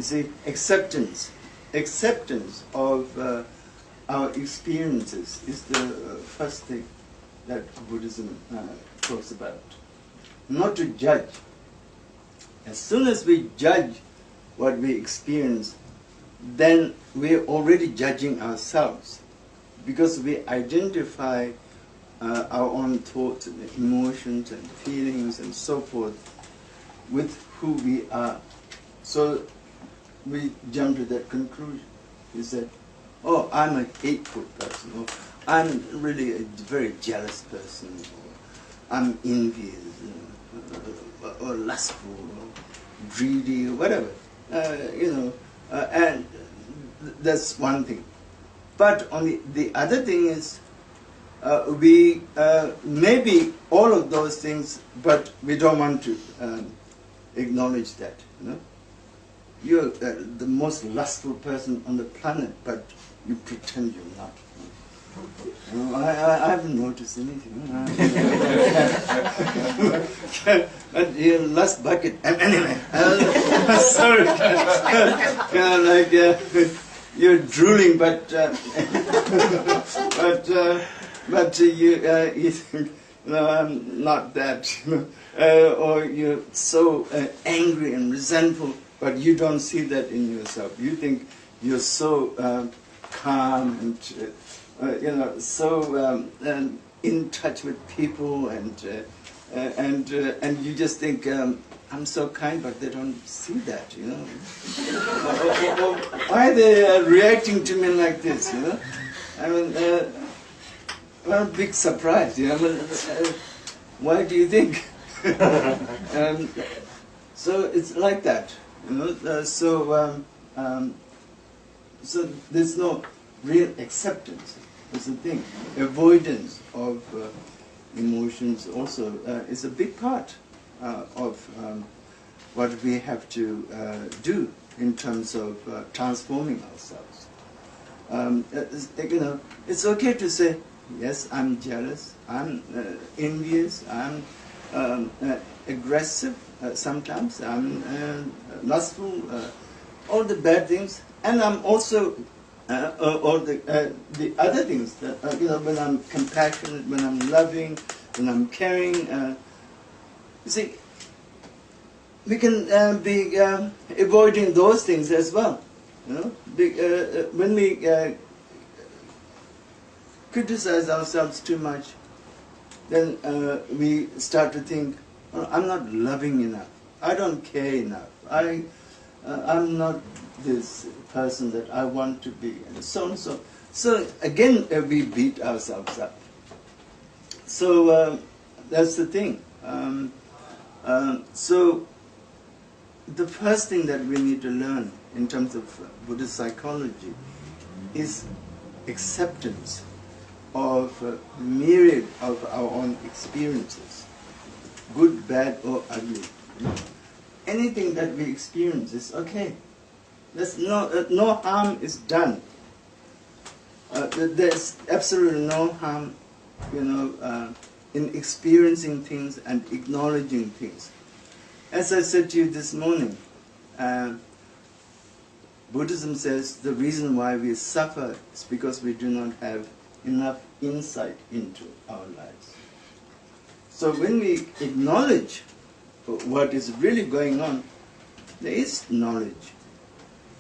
You see, acceptance of our experiences is the first thing that Buddhism talks about. Not to judge. As soon as we judge what we experience, then we're already judging ourselves, because we identify our own thoughts and emotions and feelings and so forth with who we are. So we jump to that conclusion. We said, oh, I'm a hateful person, or I'm really a very jealous person, or I'm envious, or lustful, or greedy, or whatever. And that's one thing. But on the other thing is, we maybe all of those things, but we don't want to acknowledge that. You're the most lustful person on the planet, but you pretend you're not. I haven't noticed anything. But your lust bucket. Anyway, sorry. You're drooling, but you think, no, I'm not that. Or you're so angry and resentful, but you don't see that in yourself. You think you're so calm and so in touch with people, and you just think I'm so kind, but they don't see that, or why are they reacting to me like this, I mean, well, big surprise, why do you think? So it's like that, so there's no real acceptance. That's the thing. Avoidance of emotions also is a big part of what we have to do in terms of transforming ourselves. It's okay to say, yes, I'm jealous, I'm envious, I'm aggressive sometimes, I'm lustful, all the bad things, and I'm also all the other things that when I'm compassionate, when I'm loving, when I'm caring. You see, we can be avoiding those things as well. When we criticize ourselves too much, then we start to think, oh, I'm not loving enough. I don't care enough. I'm not this person that I want to be, and so on and so on. So again, we beat ourselves up. So that's the thing. So the first thing that we need to learn in terms of Buddhist psychology is acceptance of a myriad of our own experiences, good, bad, or ugly. Anything that we experience is okay. There's no harm is done. There's absolutely no harm, in experiencing things and acknowledging things. As I said to you this morning, Buddhism says the reason why we suffer is because we do not have enough insight into our lives. So when we acknowledge what is really going on, there is knowledge.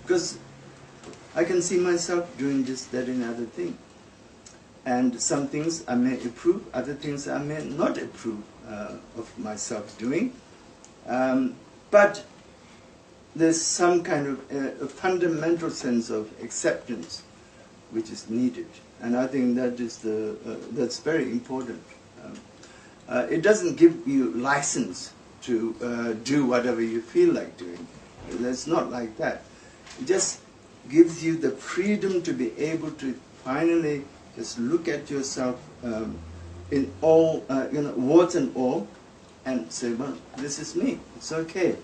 Because I can see myself doing this, that, and other thing. And some things I may approve, other things I may not approve of myself doing. But there's some kind of a fundamental sense of acceptance which is needed. And I think that is that's very important. It doesn't give you license to do whatever you feel like doing. It's not like that. It just gives you the freedom to be able to finally just look at yourself in all, warts and all, and say, well, this is me. It's okay.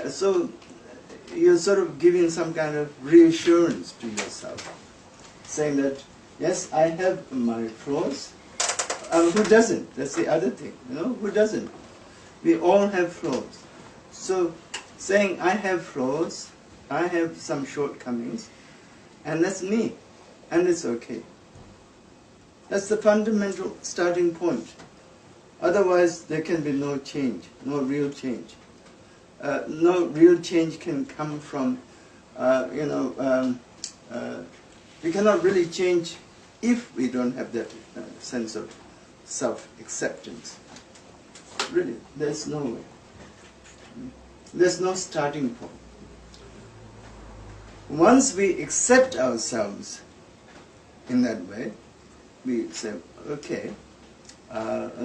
So you're sort of giving some kind of reassurance to yourself, saying that, yes, I have my flaws. Who doesn't? That's the other thing. Who doesn't? We all have flaws. So saying I have flaws I have some shortcomings, and that's me, and it's okay. That's the fundamental starting point. Otherwise, there can be no change, no real change. No real change can come from, we cannot really change if we don't have that sense of self-acceptance. Really, there's no way. There's no starting point. Once we accept ourselves in that way, we say, okay,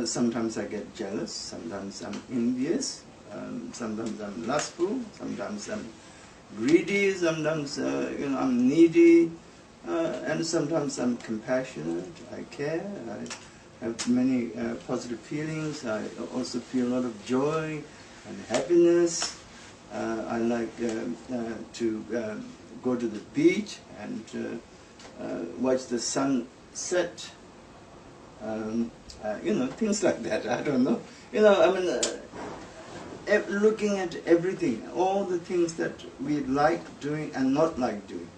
sometimes I get jealous, sometimes I'm envious, sometimes I'm lustful, sometimes I'm greedy, sometimes I'm needy, and sometimes I'm compassionate, I care, I have many positive feelings, I also feel a lot of joy and happiness. I like to go to the beach and watch the sun set, things like that. I don't know. Looking at everything, all the things that we like doing and not like doing.